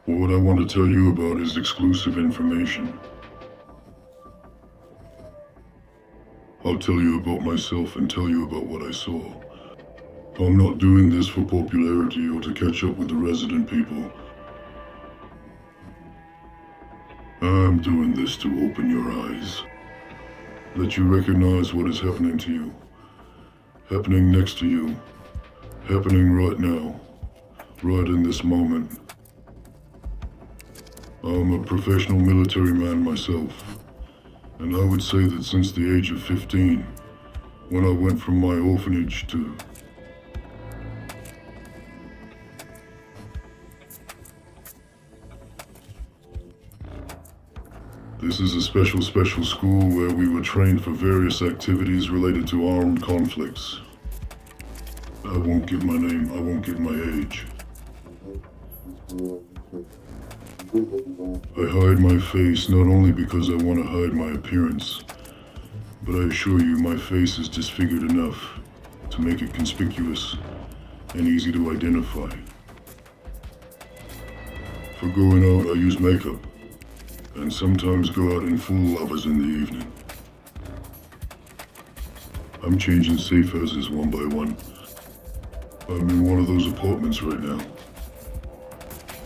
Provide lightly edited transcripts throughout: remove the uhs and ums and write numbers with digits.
What I want to tell you about is exclusive information. I'll tell you about myself and tell you about what I saw. I'm not doing this for popularity or to catch up with the resident people. I'm doing this to open your eyes. Let you recognize what is happening to you. Happening next to you. Happening right now. Right in this moment. I'm a professional military man myself. And I would say that since the age of 15, when I went from my orphanage to this is a special school where we were trained for various activities related to armed conflicts. I won't give my name, I won't give my age. I hide my face not only because I want to hide my appearance, but I assure you my face is disfigured enough to make it conspicuous and easy to identify. For going out, I use makeup, and sometimes go out in full lovers in the evening. I'm changing safe houses one by one. I'm in one of those apartments right now.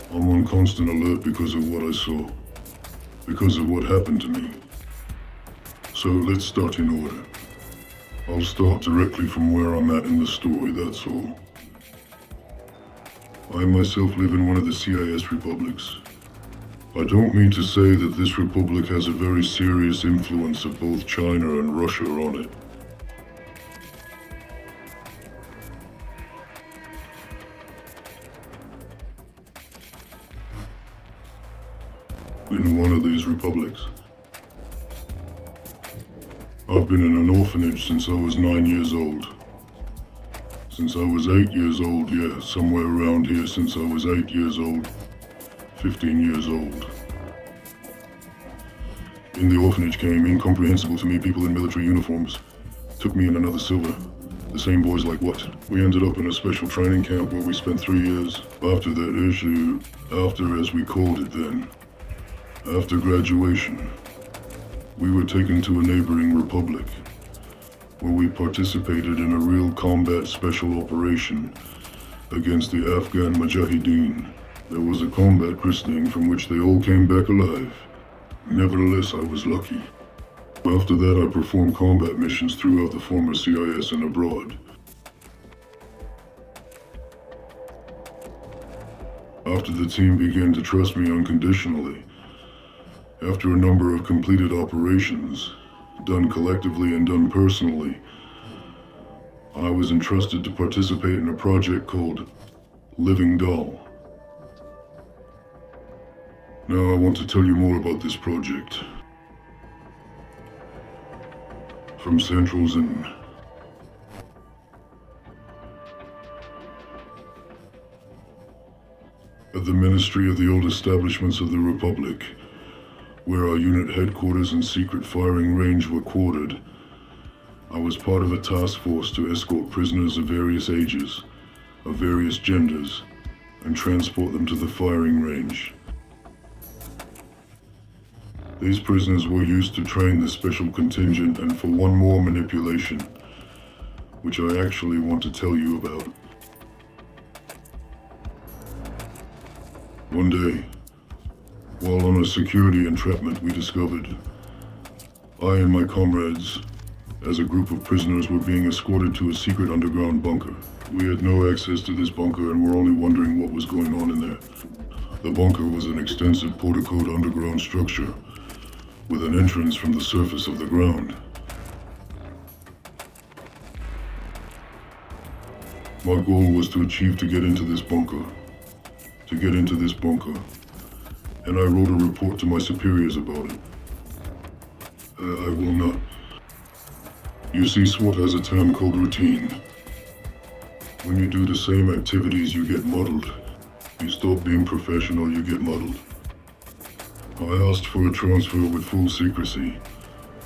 I'm on constant alert because of what I saw, because of what happened to me. So let's start in order. I'll start directly from where I'm at in the story, that's all. I myself live in one of the CIS republics. I don't mean to say that this republic has a very serious influence of both China and Russia on it. In one of these republics. I've been in an orphanage since I was 9 years old. Since I was 8 years old, yeah, somewhere around here since I was 8 years old. 15 years old. In the orphanage came, incomprehensible to me, people in military uniforms. Took me in another silver. The same boys like what? We ended up in a special training camp where we spent 3 years. After that issue, after as we called it then, after graduation, we were taken to a neighboring republic, where we participated in a real combat special operation against the Afghan Mujahideen. There was a combat christening from which they all came back alive. Nevertheless, I was lucky. After that, I performed combat missions throughout the former CIS and abroad. After the team began to trust me unconditionally, after a number of completed operations, done collectively and done personally, I was entrusted to participate in a project called Living Doll. Now I want to tell you more about this project. From Central's in at the Ministry of the Old Establishments of the Republic, where our unit headquarters and secret firing range were quartered, I was part of a task force to escort prisoners of various ages, of various genders, and transport them to the firing range. These prisoners were used to train the special contingent and for one more manipulation, which I actually want to tell you about. One day, while on a security entrapment, we discovered I and my comrades, as a group of prisoners, were being escorted to a secret underground bunker. We had no access to this bunker and were only wondering what was going on in there. The bunker was an extensive porticoed underground structure with an entrance from the surface of the ground. My goal was to achieve to get into this bunker. And I wrote a report to my superiors about it. I will not. You see, SWAT has a term called routine. When you do the same activities, you get muddled. You stop being professional, you get muddled. I asked for a transfer with full secrecy,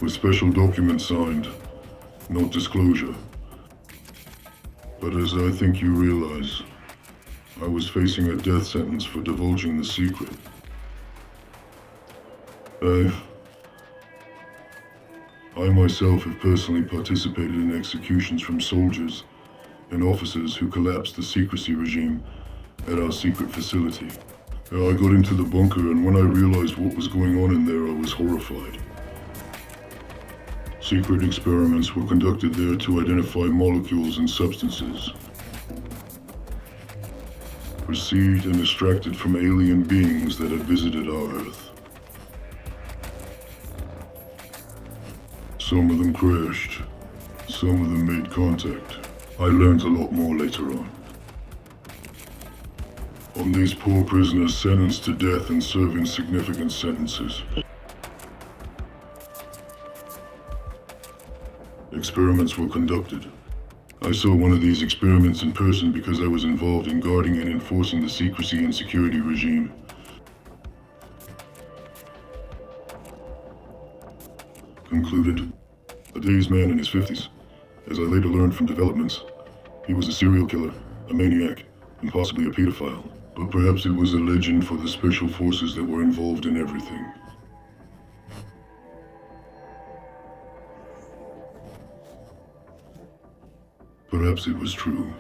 with special documents signed, no disclosure. But as I think you realize, I was facing a death sentence for divulging the secret. I myself have personally participated in executions from soldiers and officers who collapsed the secrecy regime at our secret facility. I got into the bunker, and when I realized what was going on in there, I was horrified. Secret experiments were conducted there to identify molecules and substances received and extracted from alien beings that had visited our Earth. Some of them crashed, some of them made contact. I learned a lot more later on. On these poor prisoners sentenced to death and serving significant sentences. Experiments were conducted. I saw one of these experiments in person because I was involved in guarding and enforcing the secrecy and security regime. Concluded. A dazed man in his 50s. As I later learned from developments, he was a serial killer, a maniac, and possibly a pedophile. But perhaps it was a legend for the special forces that were involved in everything. Perhaps it was true.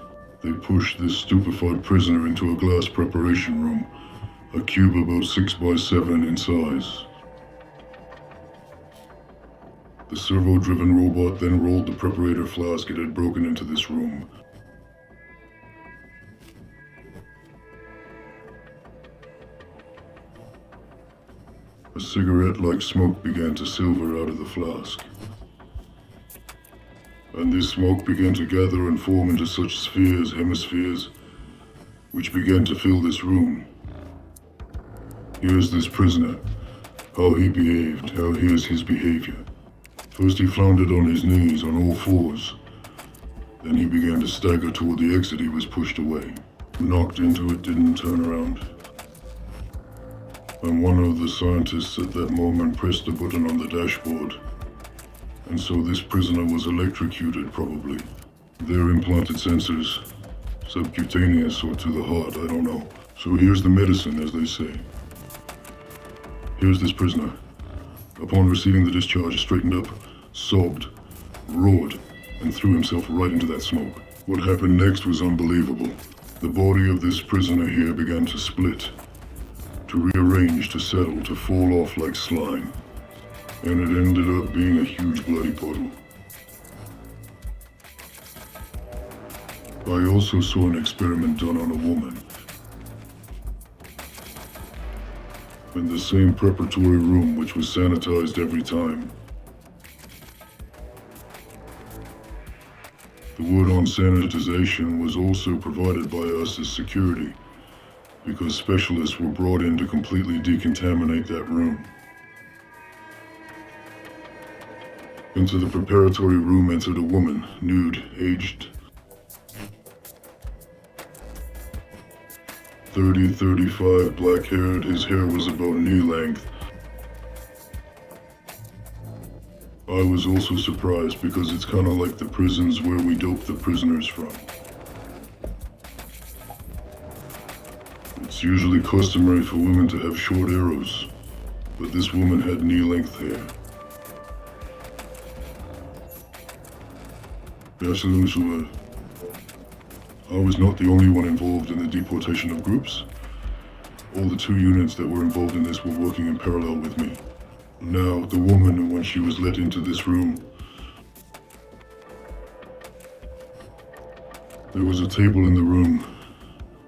They pushed this stupefied prisoner into a glass preparation room, a cube about 6 by 7 in size. The servo-driven robot then rolled the preparator flask it had broken into this room. A cigarette-like smoke began to silver out of the flask. And this smoke began to gather and form into such spheres, hemispheres, which began to fill this room. Here's this prisoner, how he behaved, here's his behavior. First he floundered on his knees on all fours. Then he began to stagger toward the exit. He was pushed away. Knocked into it, didn't turn around. And one of the scientists at that moment pressed a button on the dashboard. And so this prisoner was electrocuted, probably. Their implanted sensors, subcutaneous or to the heart, I don't know. So here's the medicine, as they say. Here's this prisoner. Upon receiving the discharge, straightened up, sobbed, roared, and threw himself right into that smoke. What happened next was unbelievable. The body of this prisoner here began to split, to rearrange, to settle, to fall off like slime. And it ended up being a huge bloody puddle. I also saw an experiment done on a woman. In the same preparatory room, which was sanitized every time. The word on sanitization was also provided by us as security, because specialists were brought in to completely decontaminate that room. Into the preparatory room entered a woman, nude, aged 30, 35, black-haired. His hair was about knee length. I was also surprised because it's kind of like the prisons where we dope the prisoners from. It's usually customary for women to have short arrows, but this woman had knee-length hair. Absolutely. I was not the only one involved in the deportation of groups. All the 2 units that were involved in this were working in parallel with me. Now, the woman, when she was let into this room, there was a table in the room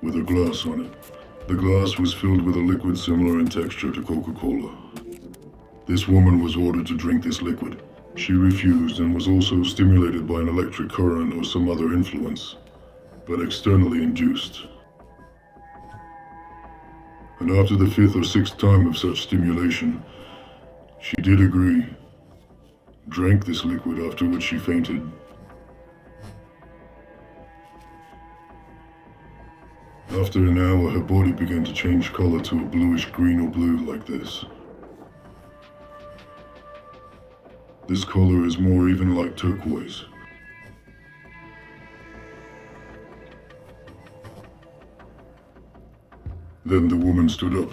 with a glass on it. The glass was filled with a liquid similar in texture to Coca-Cola. This woman was ordered to drink this liquid. She refused and was also stimulated by an electric current or some other influence, but externally induced. And after the 5th or 6th time of such stimulation, she did agree, drank this liquid, after which she fainted. After an hour, her body began to change color to a bluish green or blue like this. This color is more even like turquoise. Then the woman stood up.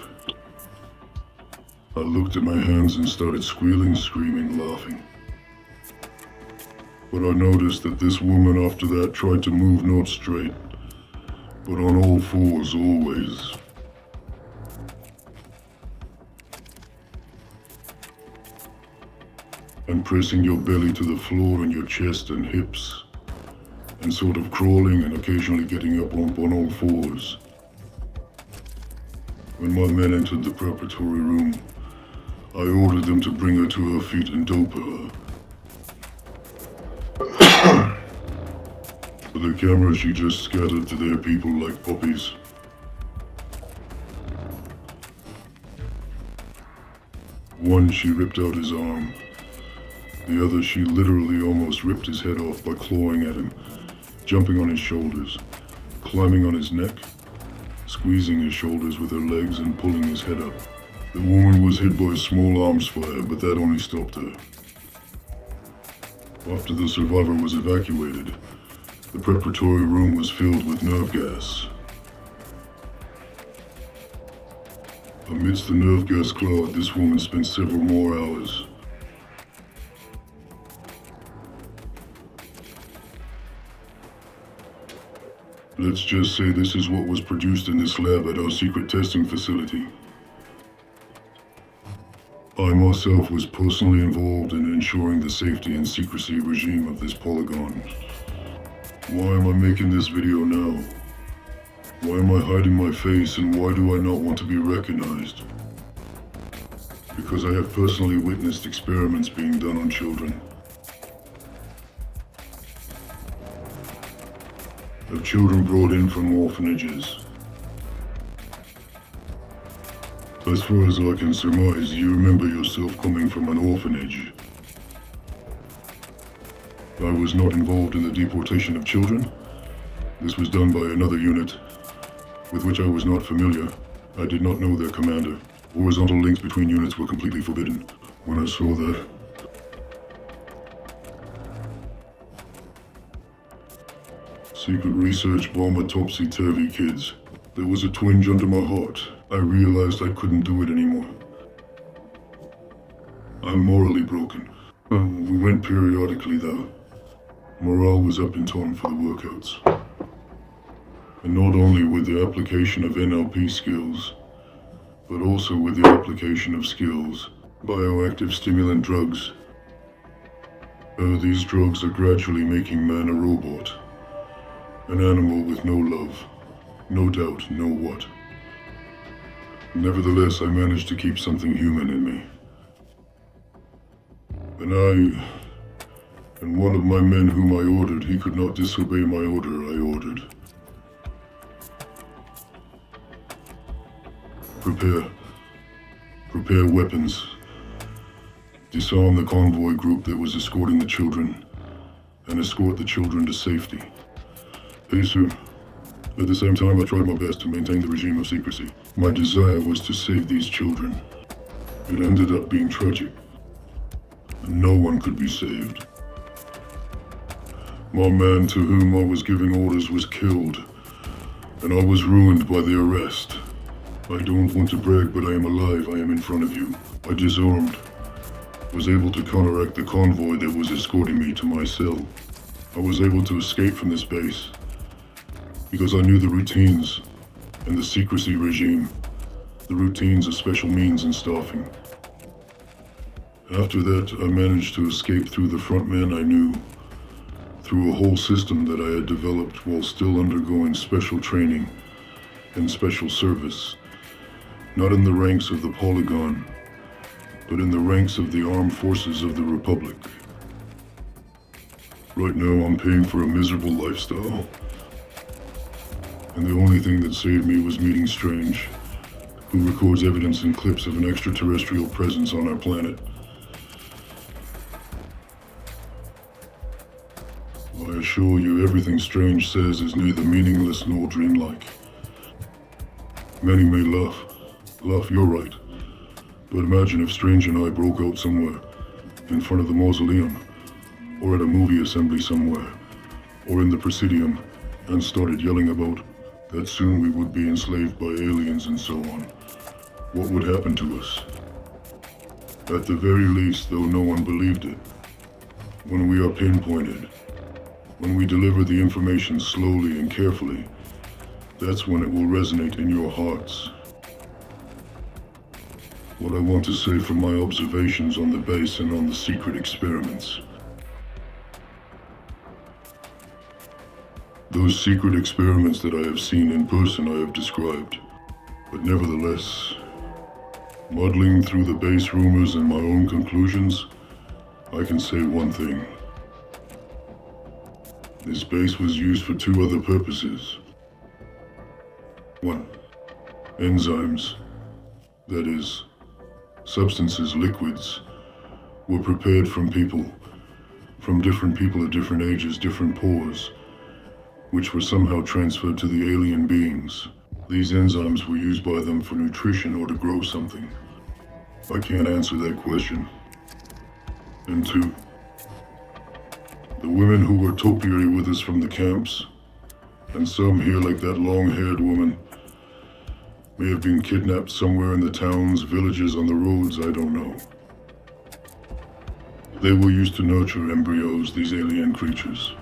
I looked at my hands and started squealing, screaming, laughing. But I noticed that this woman after that tried to move not straight, but on all fours always. And pressing your belly to the floor and your chest and hips, and sort of crawling and occasionally getting up on all fours. When my men entered the preparatory room, I ordered them to bring her to her feet and dope her. For the camera, she just scattered to their people like puppies. One, she ripped out his arm. The other, she literally almost ripped his head off by clawing at him, jumping on his shoulders, climbing on his neck, squeezing his shoulders with her legs and pulling his head up. The woman was hit by a small arms fire, but that only stopped her. After the survivor was evacuated, the preparatory room was filled with nerve gas. Amidst the nerve gas cloud, this woman spent several more hours. Let's just say this is what was produced in this lab at our secret testing facility. I myself was personally involved in ensuring the safety and secrecy regime of this polygon. Why am I making this video now? Why am I hiding my face, and why do I not want to be recognized? Because I have personally witnessed experiments being done on children. Of children brought in from orphanages. As far as I can surmise, you remember yourself coming from an orphanage. I was not involved in the deportation of children. This was done by another unit, with which I was not familiar. I did not know their commander. Horizontal links between units were completely forbidden. When I saw that, secret research bomber topsy-turvy kids, there was a twinge under my heart. I realized I couldn't do it anymore. I'm morally broken. We went periodically though. Morale was up in time for the workouts. And not only with the application of NLP skills, but also with the application of skills, bioactive stimulant drugs. These drugs are gradually making man a robot. An animal with no love, no doubt, no what. Nevertheless, I managed to keep something human in me. And one of my men whom I ordered, he could not disobey my order I ordered. Prepare weapons. Disarm the convoy group that was escorting the children, and escort the children to safety. Hey, sir. At the same time, I tried my best to maintain the regime of secrecy. My desire was to save these children. It ended up being tragic. No one could be saved. My man to whom I was giving orders was killed, and I was ruined by the arrest. I don't want to brag, but I am alive. I am in front of you. I disarmed. Was able to counteract the convoy that was escorting me to my cell. I was able to escape from this base because I knew the routines and the secrecy regime, the routines of special means and staffing. After that, I managed to escape through the front men I knew, through a whole system that I had developed while still undergoing special training and special service, not in the ranks of the Polygon, but in the ranks of the armed forces of the Republic. Right now, I'm paying for a miserable lifestyle. And the only thing that saved me was meeting Strange, who records evidence and clips of an extraterrestrial presence on our planet. I assure you, everything Strange says is neither meaningless nor dreamlike. Many may laugh. Laugh, you're right. But imagine if Strange and I broke out somewhere, in front of the mausoleum, or at a movie assembly somewhere, or in the Presidium, and started yelling about that soon we would be enslaved by aliens and so on. What would happen to us? At the very least, though no one believed it, when we are pinpointed, when we deliver the information slowly and carefully, that's when it will resonate in your hearts. What I want to say from my observations on the base and on the secret experiments. Those secret experiments that I have seen in person I have described, but nevertheless, muddling through the base rumors and my own conclusions, I can say one thing. This base was used for two other purposes. One, enzymes, that is, substances, liquids, were prepared from different people at different ages, different pores, which were somehow transferred to the alien beings. These enzymes were used by them for nutrition or to grow something. I can't answer that question. And two, the women who were topiary with us from the camps, and some here like that long-haired woman, may have been kidnapped somewhere in the towns, villages, on the roads, I don't know. They were used to nurture embryos, these alien creatures.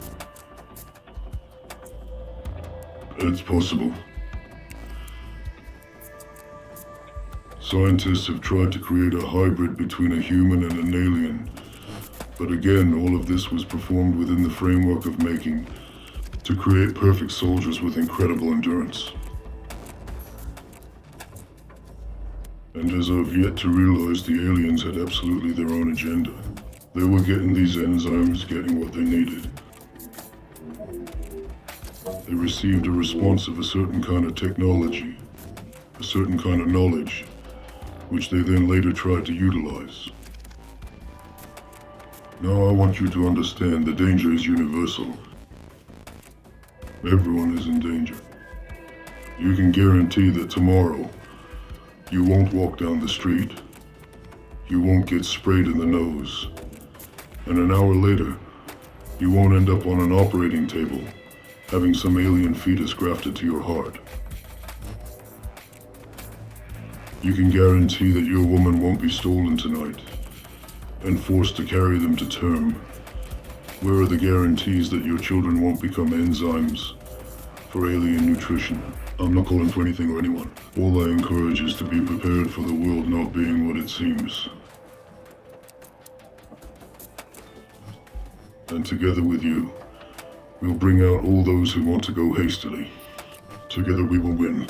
It's possible. Scientists have tried to create a hybrid between a human and an alien, but again, all of this was performed within the framework of making to create perfect soldiers with incredible endurance. And as I've yet to realize, the aliens had absolutely their own agenda. They were getting these enzymes, getting what they needed. They received a response of a certain kind of technology, a certain kind of knowledge, which they then later tried to utilize. Now I want you to understand the danger is universal. Everyone is in danger. You can guarantee that tomorrow, you won't walk down the street, you won't get sprayed in the nose, and an hour later, you won't end up on an operating table having some alien fetus grafted to your heart. You can guarantee that your woman won't be stolen tonight and forced to carry them to term. Where are the guarantees that your children won't become enzymes for alien nutrition? I'm not calling for anything or anyone. All I encourage is to be prepared for the world not being what it seems. And together with you, we'll bring out all those who want to go hastily. Together we will win.